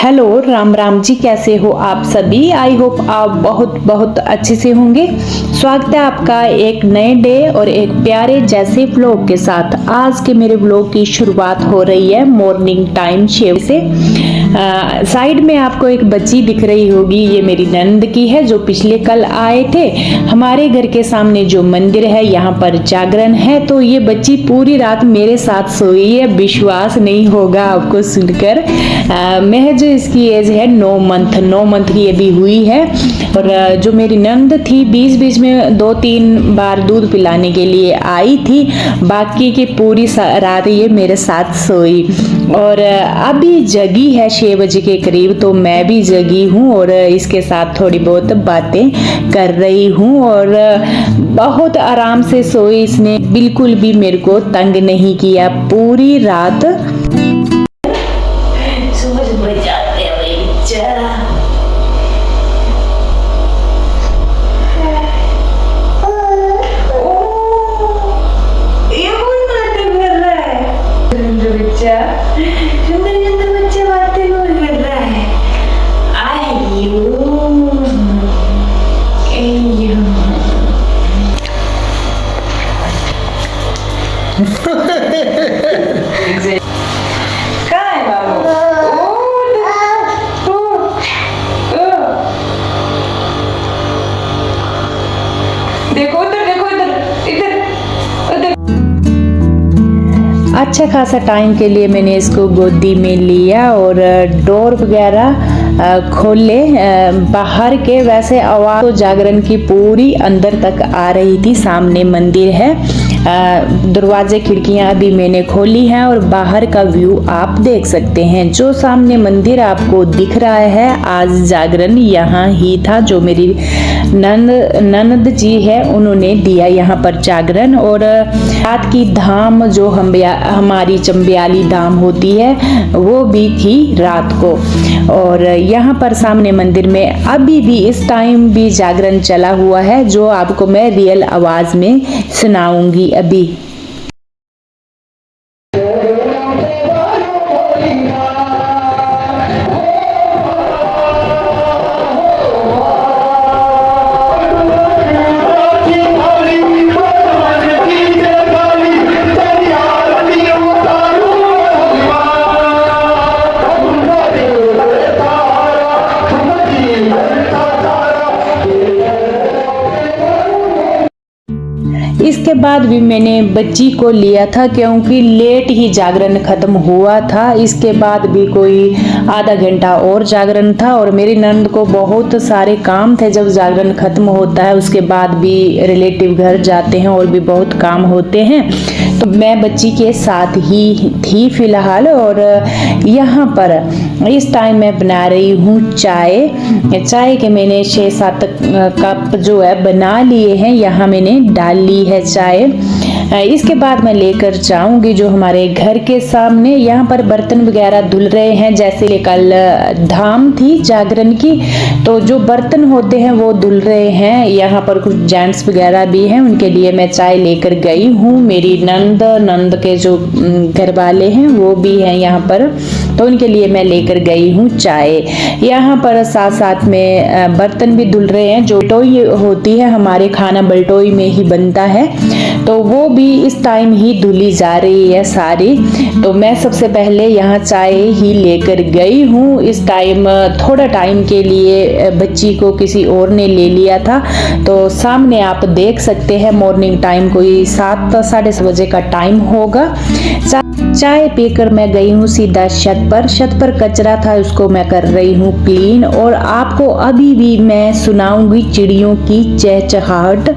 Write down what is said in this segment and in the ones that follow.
Hello Ram Ram ji, कैसे हो आप सभी। आई होप आप बहुत बहुत अच्छे से होंगे। स्वागत है आपका एक नए डे और एक प्यारे जैसे व्लॉग के साथ। आज के मेरे व्लॉग की शुरुआत हो रही है मॉर्निंग टाइम शेव से। साइड में आपको एक बच्ची दिख रही होगी, ये मेरी नंद की है जो पिछले कल आए थे। हमारे घर के सामने जो मंदिर है यहाँ पर जागरण है, तो ये बच्ची पूरी रात मेरे साथ सोई है। विश्वास नहीं होगा आपको सुनकर। महज इसकी एज है 9 मंथ की अभी हुई है। और जो मेरी नंद थी बीच बीच में 2-3 बार दूध पिलाने के लिए आई थी, बाकी की पूरी रात ये मेरे साथ सोई। और अभी जगी है 6 बजे के करीब, तो मैं भी जगी हूँ और इसके साथ थोड़ी बहुत बातें कर रही हूँ। और बहुत आराम से सोई, इसने बिल्कुल भी मेरे को तंग नहीं किया पूरी रात। अच्छा खासा टाइम के लिए मैंने इसको गोदी में लिया और डोर वगैरह खोले बाहर के। वैसे आवाज तो जागरण की पूरी अंदर तक आ रही थी। सामने मंदिर है, दरवाजे खिड़कियां अभी मैंने खोली हैं और बाहर का व्यू आप देख सकते हैं। जो सामने मंदिर आपको दिख रहा है, आज जागरण यहाँ ही था। जो मेरी ननद जी है उन्होंने दिया यहाँ पर जागरण। और रात की धाम जो हमारी चंबियाली धाम होती है वो भी थी रात को। और यहाँ पर सामने मंदिर में अभी भी इस टाइम भी जागरण चला हुआ है, जो आपको मैं रियल आवाज में सुनाऊंगी अभी। इसके बाद भी मैंने बच्ची को लिया था क्योंकि लेट ही जागरण खत्म हुआ था। इसके बाद भी कोई आधा घंटा और जागरण था और मेरी नंद को बहुत सारे काम थे। जब जागरण खत्म होता है उसके बाद भी रिलेटिव घर जाते हैं और भी बहुत काम होते हैं, तो मैं बच्ची के साथ ही थी फिलहाल। और यहाँ पर इस टाइम मैं बना रही हूँ चाय के मैंने 6-7 कप जो है बना लिए हैं। यहाँ मैंने डाल ली है चाय। इसके बाद मैं लेकर जाऊंगी जो हमारे घर के सामने। यहाँ पर बर्तन वगैरह धुल रहे हैं, जैसे कल धाम थी जागरण की, तो जो बर्तन होते हैं वो धुल रहे हैं। यहाँ पर कुछ जेंट्स वगैरह भी हैं, उनके लिए मैं चाय लेकर गई हूँ। मेरी नंद के जो घर वाले हैं वो भी हैं यहाँ पर, तो उनके लिए मैं लेकर गई हूँ चाय। यहाँ पर साथ साथ में बर्तन भी धुल रहे हैं। जो बल्टोई होती है, हमारे खाना बल्टोई में ही बनता है, तो वो भी इस टाइम ही धुली जा रही है सारी। तो मैं सबसे पहले यहाँ चाय ही लेकर गई हूँ। इस टाइम थोड़ा टाइम के लिए बच्ची को किसी और ने ले लिया था, तो सामने आप देख सकते हैं मॉर्निंग टाइम कोई 7-7:30 बजे का टाइम होगा। चाय पीकर मैं गई हूँ सीधा छत पर कचरा था, उसको मैं कर रही हूँ क्लीन। और आपको अभी भी मैं सुनाऊंगी चिड़ियों की चहचहाहट।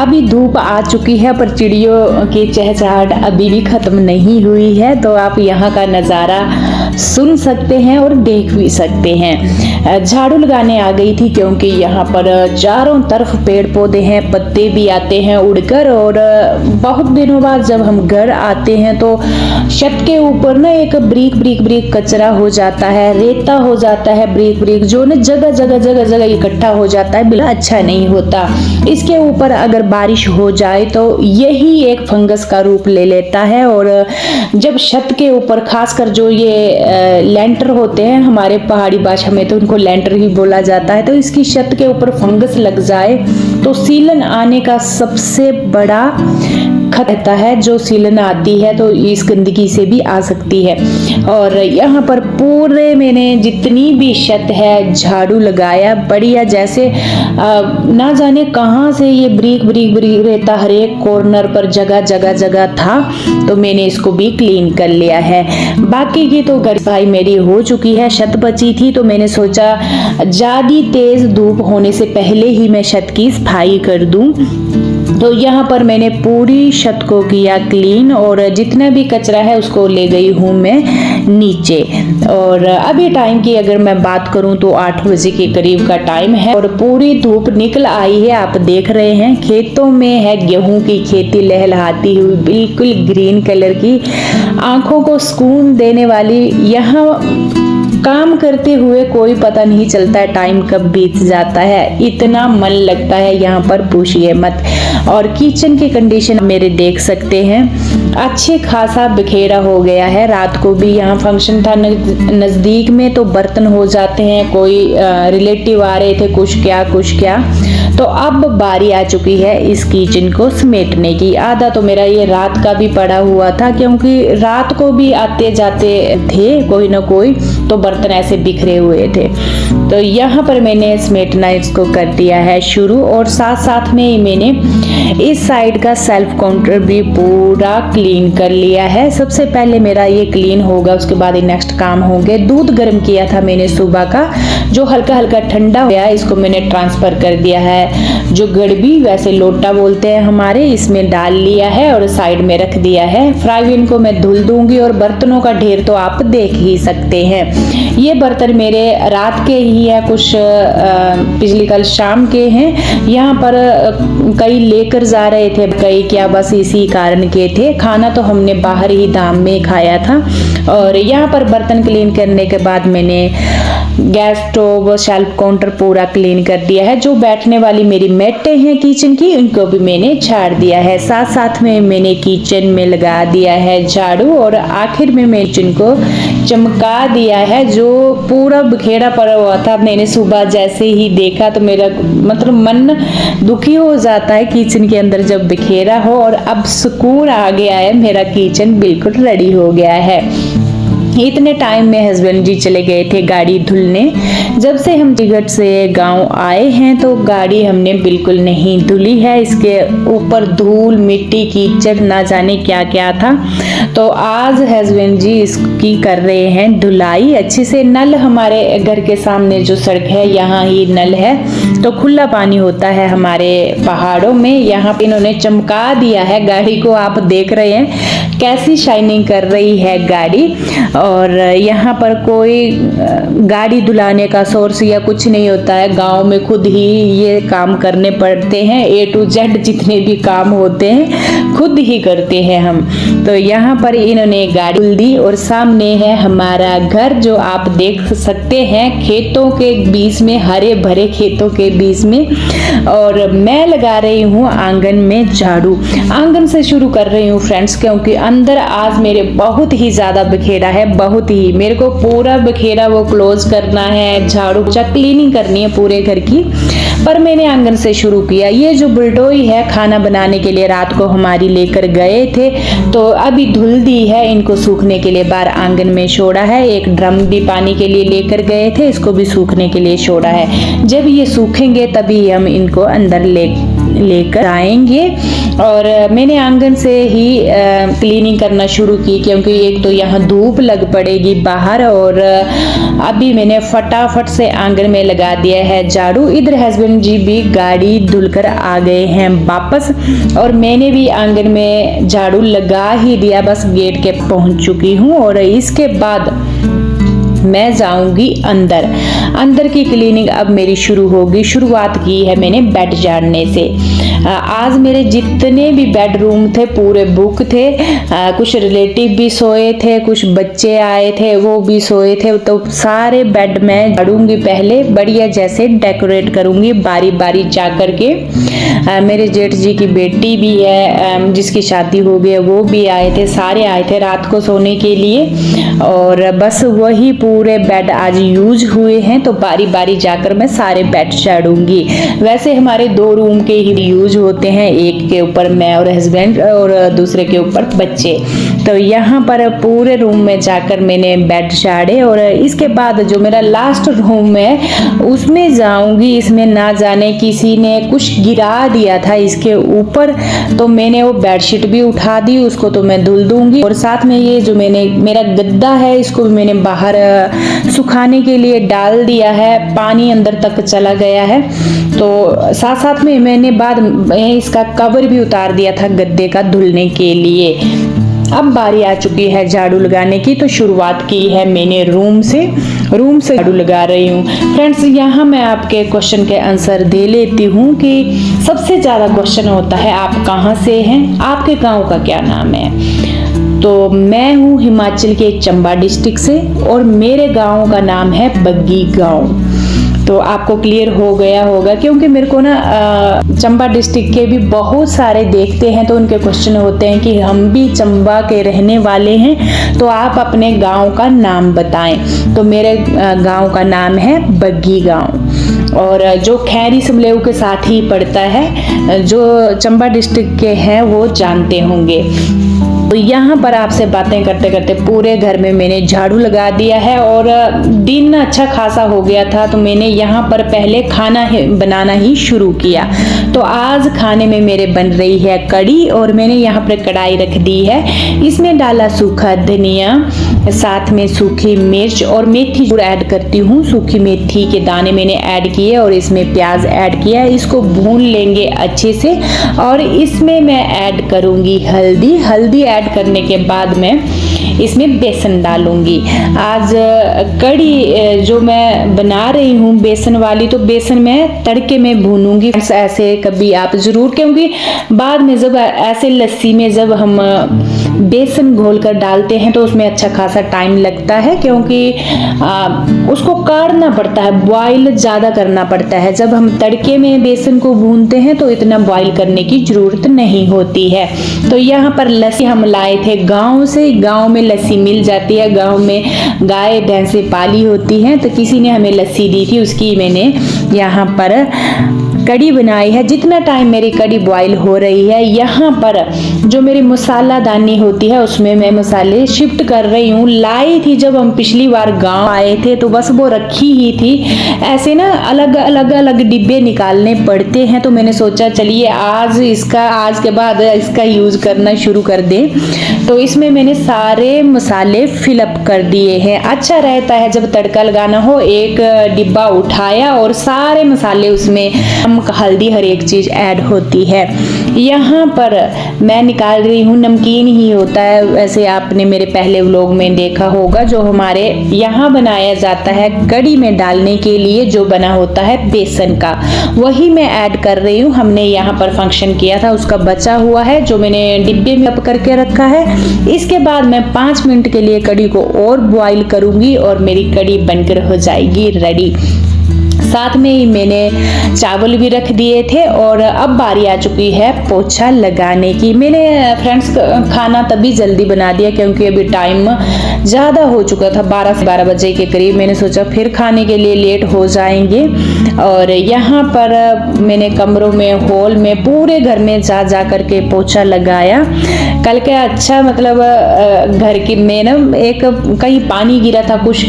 अभी धूप आ चुकी है पर चिड़ियों की चहचहाट अभी भी खत्म नहीं हुई है, तो आप यहाँ का नज़ारा सुन सकते हैं और देख भी सकते हैं। झाड़ू लगाने आ गई थी क्योंकि यहाँ पर चारों तरफ पेड़ पौधे हैं, पत्ते भी आते हैं उड़कर, और बहुत दिनों बाद जब हम घर आते हैं तो छत के ऊपर ना एक ब्रीक ब्रीक ब्रीक कचरा हो जाता है, रेता हो जाता है ब्रीक ब्रीक, जो ना जगह जगह जगह जगह इकट्ठा हो जाता है, बिल्कुल अच्छा नहीं होता। इसके ऊपर अगर बारिश हो जाए तो यही एक फंगस का रूप ले लेता है, और जब छत के ऊपर खासकर जो ये लेंटर होते हैं, हमारे पहाड़ी भाषा में तो उनको लेंटर ही बोला जाता है, तो इसकी छत के ऊपर फंगस लग जाए तो सीलन आने का सबसे बड़ा खतरा है। जो सीलन आती है तो इस गंदगी से भी आ सकती है। और यहाँ पर पूरे मैंने जितनी भी छत है झाड़ू लगाया बढ़िया, जैसे ना जाने कहाँ से ये ब्रीक ब्रीक ब्रीक रहता हर एक कॉर्नर पर जगह जगह जगह था, तो मैंने इसको भी क्लीन कर लिया है। बाकी की तो घर सफाई मेरी हो चुकी है, छत बची थी तो मैंने सोचा ज़्यादा तेज धूप होने से पहले ही मैं छत की सफाई कर दूं। तो यहाँ पर मैंने पूरी छत को किया क्लीन, और जितना भी कचरा है उसको ले गई हूँ मैं नीचे। और अभी टाइम की अगर मैं बात करूँ तो 8 बजे के करीब का टाइम है और पूरी धूप निकल आई है। आप देख रहे हैं खेतों में है गेहूं की खेती लहलहाती हुई, बिल्कुल ग्रीन कलर की, आंखों को सुकून देने वाली। यहाँ काम करते हुए कोई पता नहीं चलता है टाइम कब बीत जाता है, इतना मन लगता है यहाँ पर, पूछिए मत। और किचन की कंडीशन मेरे देख सकते हैं, अच्छे खासा बिखेरा हो गया है। रात को भी यहाँ फंक्शन था नज़दीक में, तो बर्तन हो जाते हैं, कोई रिलेटिव आ रहे थे, कुछ क्या। तो अब बारी आ चुकी है इस किचन को समेटने की। आधा तो मेरा ये रात का भी पड़ा हुआ था, क्योंकि रात को भी आते जाते थे कोई ना कोई, तो बर्तन ऐसे बिखरे हुए थे। तो यहाँ पर मैंने समेटना इसको कर दिया है शुरू, और साथ साथ में ही मैंने इस साइड का सेल्फ काउंटर भी पूरा क्लीन कर लिया है। सबसे पहले मेरा ये क्लीन होगा, उसके बाद ही नेक्स्ट काम होंगे। दूध गर्म किया था मैंने सुबह का, जो हल्का हल्का ठंडा हुआ है, इसको मैंने ट्रांसफर कर दिया है, जो गड़बी वैसे लोटा बोलते हैं हमारे, इसमें डाल लिया है और साइड में रख दिया है। फ्राई पैन को मैं धुल दूंगी, और बर्तनों का ढेर तो आप देख ही सकते हैं। ये बर्तन मेरे रात के ही है, कुछ पिछली कल शाम के हैं। यहाँ पर कई लेकर जा रहे थे, कई क्या बस इसी कारण के थे। खाना तो हमने बाहर ही दाम में खाया था। और यहाँ पर बर्तन क्लीन करने के बाद मैंने गैस स्टोव, शेल्फ काउंटर पूरा क्लीन कर दिया है। जो बैठने वाली मेरी मैटें हैं किचन की, उनको भी मैंने झाड़ दिया है। साथ साथ में मैंने किचन में लगा दिया है झाड़ू, और आखिर में मैं किचन को चमका दिया है। जो पूरा बिखेरा पड़ा हुआ था, मैंने सुबह जैसे ही देखा तो मेरा मतलब मन दुखी हो जाता है किचन के अंदर जब बिखेरा हो, और अब सुकून आ गया है, मेरा किचन बिल्कुल रेडी हो गया है। इतने टाइम में हस्बैंड जी चले गए थे गाड़ी धुलने। जब से हम चंडीगढ़ से गांव आए हैं तो गाड़ी हमने बिल्कुल नहीं धुली है, इसके ऊपर धूल मिट्टी कीचड़ ना जाने क्या क्या था। तो आज हस्बैंड जी इसकी कर रहे हैं धुलाई अच्छे से। नल हमारे घर के सामने जो सड़क है यहाँ ही नल है, तो खुला पानी होता है हमारे पहाड़ों में। यहाँ पे इन्होंने चमका दिया है गाड़ी को, आप देख रहे हैं कैसी शाइनिंग कर रही है गाड़ी। और यहाँ पर कोई गाड़ी धुलाने का सोर्स या कुछ नहीं होता है, गांव में खुद ही ये काम करने पड़ते हैं। A to Z जितने भी काम होते हैं खुद ही करते हैं हम। तो यहाँ पर इन्होंने गाड़ी धुल दी, और सामने है हमारा घर जो आप देख सकते हैं, खेतों के बीच में, हरे भरे खेतों के बीच में। और मैं लगा रही हूँ आंगन में झाड़ू। आंगन से शुरू कर रही हूँ फ्रेंड्स, क्योंकि अंदर आज मेरे बहुत ही ज्यादा बिखेरा है, बहुत ही। मेरे को पूरा बिखेरा वो क्लोज करना है, झाड़ू क्लीनिंग करनी है पूरे घर की। पर मैंने आंगन से शुरू किया। ये जो बुलडोई है खाना बनाने के लिए रात को हमारी लेकर गए थे, तो अभी धुल दी है, इनको सूखने के लिए बाहर आंगन में छोड़ा है। एक ड्रम भी पानी के लिए लेकर गए थे, इसको भी सूखने के लिए छोड़ा है। जब ये सूखेंगे तभी हम इनको अंदर लेकर आएंगे। और मैंने आंगन से ही क्लीनिंग करना शुरू की, क्योंकि एक तो यहाँ धूप लग पड़ेगी बाहर, और अभी मैंने फटाफट से आंगन में लगा दिया है झाड़ू। इधर हस्बैंड हस्बैंड जी भी गाड़ी धुलकर आ गए हैं वापस, और मैंने भी आंगन में झाड़ू लगा ही दिया, बस गेट के पहुंच चुकी हूँ। और इसके बाद मैं जाऊंगी अंदर की क्लीनिंग अब मेरी शुरू होगी। शुरुआत की है मैंने बेड झाड़ने से। आज मेरे जितने भी बेडरूम थे पूरे बुक थे। कुछ रिलेटिव भी सोए थे, कुछ बच्चे आए थे वो भी सोए थे, तो सारे बेड मैं झाड़ूंगी, पहले बढ़िया जैसे डेकोरेट करूंगी बारी बारी जा करके। मेरे जेठ जी की बेटी भी है जिसकी शादी हो गई, वो भी आए थे, सारे आए थे रात को सोने के लिए। और बस वही पूरे बेड आज यूज हुए हैं, तो बारी बारी जाकर मैं सारे बेड झाड़ूंगी। वैसे हमारे 2 रूम के ही यूज होते हैं, एक के ऊपर मैं और हस्बैंड और दूसरे के ऊपर बच्चे। तो यहाँ पर पूरे रूम में जाकर मैंने बेड झाड़े। और इसके बाद जो मेरा लास्ट रूम है उसमें जाऊंगी। इसमें ना जाने किसी ने कुछ गिरा दिया था इसके ऊपर, तो मैंने वो बेडशीट भी उठा दी, उसको तो मैं धुल दूंगी। और साथ में ये जो मेरा गद्दा है इसको भी मैंने बाहर सुखाने के लिए डाल दिया है, पानी अंदर तक चला गया है। तो साथ साथ में मैंने बाद में इसका कवर भी उतार दिया था गद्दे का धुलने के लिए। अब बारी आ चुकी है झाड़ू लगाने की, तो शुरुआत की है मैंने रूम से झाड़ू लगा रही हूँ। फ्रेंड्स, यहाँ मैं आपके क्वेश्चन के आंसर दे लेती हूँ कि सबसे ज़्यादा क्वेश्चन होता है आप कहाँ से हैं, आपके गांव का क्या नाम है। तो मैं हूँ हिमाचल के चंबा डिस्ट्रिक्ट से और मेरे गांव का नाम है बग्गी गांव। तो आपको क्लियर हो गया होगा, क्योंकि मेरे को ना चंबा डिस्ट्रिक्ट के भी बहुत सारे देखते हैं, तो उनके क्वेश्चन होते हैं कि हम भी चंबा के रहने वाले हैं, तो आप अपने गांव का नाम बताएं। तो मेरे गांव का नाम है बग्गी गांव, और जो खैरी समलेऊ के साथ ही पड़ता है। जो चंबा डिस्ट्रिक्ट के हैं वो जानते होंगे। तो यहाँ पर आपसे बातें करते करते पूरे घर में मैंने झाड़ू लगा दिया है, और दिन अच्छा खासा हो गया था, तो मैंने यहाँ पर पहले खाना बनाना ही शुरू किया। तो आज खाने में मेरे बन रही है कड़ी, और मैंने यहाँ पर कढ़ाई रख दी है। इसमें डाला सूखा धनिया, साथ में सूखी मिर्च और मेथी जरूर ऐड करती हूँ। सूखी मेथी के दाने मैंने ऐड किए और इसमें प्याज ऐड किया। इसको भून लेंगे अच्छे से, और इसमें मैं ऐड करूँगी हल्दी ऐड करने के बाद मैं इसमें बेसन डालूंगी। आज कड़ी जो मैं बना रही हूँ बेसन वाली, तो बेसन मैं तड़के में भूनूंगी। ऐसे कभी आप जरूर, क्योंकि बाद में जब ऐसे लस्सी में जब हम बेसन घोलकर डालते हैं तो उसमें अच्छा खासा टाइम लगता है, क्योंकि उसको काढ़ना पड़ता है, बॉईल ज़्यादा करना पड़ता है। जब हम तड़के में बेसन को भूनते हैं तो इतना बॉईल करने की ज़रूरत नहीं होती है। तो यहाँ पर लस्सी हम लाए थे गांव से। गांव में लस्सी मिल जाती है, गांव में गाय भैंसे पाली होती हैं, तो किसी ने हमें लस्सी दी थी, उसकी मैंने यहाँ पर कड़ी बनाई है। जितना टाइम मेरी कड़ी बॉईल हो रही है, यहाँ पर जो मेरी मसाला दानी होती है उसमें मैं मसाले शिफ्ट कर रही हूँ। लाई थी जब हम पिछली बार गांव आए थे, तो बस वो रखी ही थी। ऐसे ना अलग अलग डिब्बे निकालने पड़ते हैं, तो मैंने सोचा चलिए आज के बाद इसका यूज करना शुरू कर दे। तो इसमें मैंने सारे मसाले फिलअप कर दिए हैं। अच्छा रहता है जब तड़का लगाना हो, एक डिब्बा उठाया और सारे मसाले उसमें, हल्दी हर एक चीज ऐड होती है। यहाँ पर मैं निकाल रही हूँ, नमकीन ही होता है, वैसे आपने मेरे पहले व्लॉग में देखा होगा, जो हमारे यहाँ बनाया जाता है कड़ी में डालने के लिए, जो बना होता है बेसन का, वही मैं ऐड कर रही हूँ। हमने यहाँ पर फंक्शन किया था, उसका बचा हुआ है जो मैंने डिब्बे में करके रखा है। इसके बाद मैं 5 मिनट के लिए कड़ी को और बॉईल करूंगी और मेरी कड़ी बनकर हो जाएगी रेडी। साथ में ही मैंने चावल भी रख दिए थे, और अब बारी आ चुकी है पोछा लगाने की। मैंने फ्रेंड्स खाना तभी जल्दी बना दिया क्योंकि अभी टाइम ज़्यादा हो चुका था, 12 से 12 बजे के करीब। मैंने सोचा फिर खाने के लिए लेट हो जाएंगे, और यहाँ पर मैंने कमरों में, हॉल में, पूरे घर में जा करके पोछा लगाया। कल के अच्छा मतलब घर की में ना एक कहीं पानी गिरा था, कुछ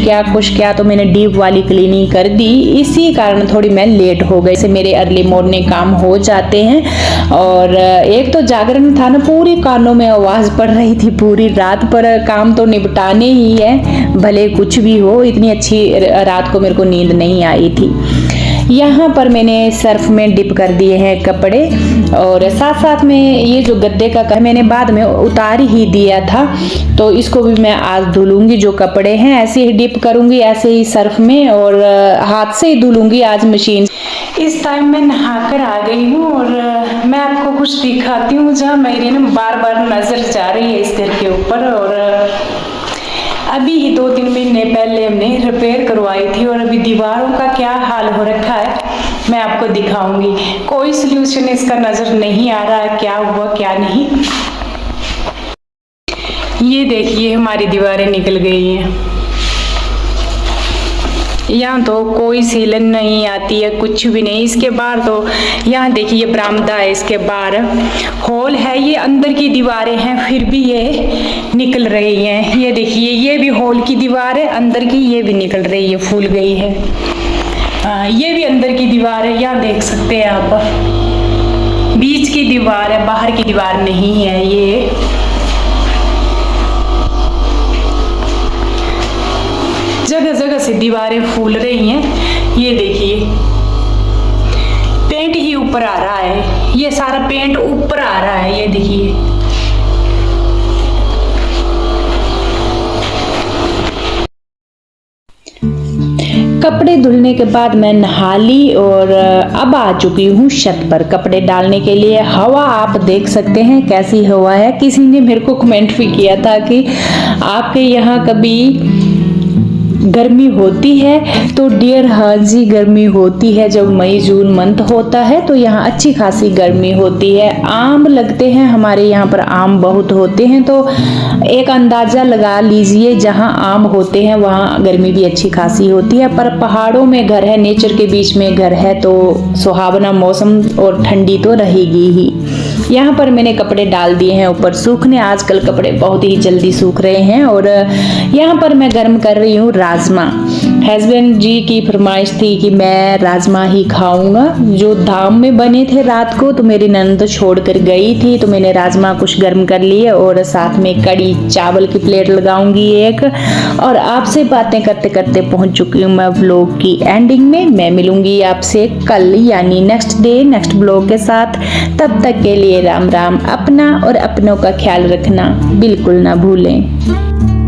क्या, तो मैंने डीप वाली क्लीनिंग कर दी। इसी कारण थोड़ी मैं लेट हो गई। से मेरे अर्ली मॉर्निंग काम हो जाते हैं, और एक तो जागरण था ना, पूरी कानों में आवाज पड़ रही थी पूरी रात, पर काम तो निपटाने ही है भले कुछ भी हो। इतनी अच्छी रात को मेरे को नींद नहीं आई थी। यहाँ पर मैंने सर्फ में डिप कर दिए हैं कपड़े, और साथ साथ में ये जो गद्दे का मैंने बाद में उतार ही दिया था, तो इसको भी मैं आज धुलूंगी। जो कपड़े हैं ऐसे ही डिप करूंगी, ऐसे ही सर्फ में, और हाथ से ही धुलूंगी आज मशीन। इस टाइम मैं नहाकर आ गई हूँ और मैं आपको कुछ दिखाती हूँ जहाँ मेरी ना बार बार नजर जा रही है इस घर के ऊपर। और अभी ही 2-3 महीने पहले हमने रिपेयर करवाई थी, और अभी दीवारों का क्या हाल हो रखा है मैं आपको दिखाऊंगी। कोई सलूशन इसका नजर नहीं आ रहा है, क्या हुआ क्या नहीं। ये देखिए हमारी दीवारें निकल गई हैं, यहाँ तो कोई सीलन नहीं आती है, कुछ भी नहीं। इसके बाहर तो यहाँ देखिए बरामदा है, इसके बाहर हॉल है, ये अंदर की दीवारें हैं फिर भी ये निकल रही हैं। ये देखिए ये भी हॉल की दीवार है अंदर की, ये भी निकल रही है, फूल गई है। ये भी अंदर की दीवार है, यहाँ देख सकते हैं आप, बीच की दीवार है, बाहर की दीवार नहीं है। ये जगह जगह से दीवारें फूल रही हैं। ये देखिए पेंट ही ऊपर आ रहा है, ये सारा पेंट ऊपर आ रहा है। ये देखिए कपड़े धुलने के बाद मैं नहा ली और अब आ चुकी हूँ छत पर कपड़े डालने के लिए। हवा आप देख सकते हैं कैसी हवा है। किसी ने मेरे को कमेंट भी किया था कि आपके यहाँ कभी गर्मी होती है, तो डियर हाँ जी गर्मी होती है। जब मई जून मंथ होता है तो यहाँ अच्छी खासी गर्मी होती है। आम लगते हैं हमारे यहाँ पर, आम बहुत होते हैं, तो एक अंदाजा लगा लीजिए जहाँ आम होते हैं वहाँ गर्मी भी अच्छी खासी होती है। पर पहाड़ों में घर है, नेचर के बीच में घर है, तो सुहावना मौसम और ठंडी तो रहेगी ही। यहाँ पर मैंने कपड़े डाल दिए हैं ऊपर सूखने। आजकल कपड़े बहुत ही जल्दी सूख रहे हैं। और यहाँ पर मैं गर्म कर रही हूँ राजमा। हस्बैंड जी की फरमाइश थी कि मैं राजमा ही खाऊंगा। जो धाम में बने थे रात को तो मेरी ननद छोड़ कर गई थी, तो मैंने राजमा कुछ गर्म कर लिए और साथ में कड़ी चावल की प्लेट लगाऊंगी एक। और आपसे बातें करते करते पहुंच चुकी हूँ मैं व्लॉग की एंडिंग में। मैं मिलूंगी आपसे कल यानी नेक्स्ट डे नेक्स्ट व्लॉग के साथ। तब तक के लिए राम राम। अपना और अपनों का ख्याल रखना बिल्कुल ना भूलें।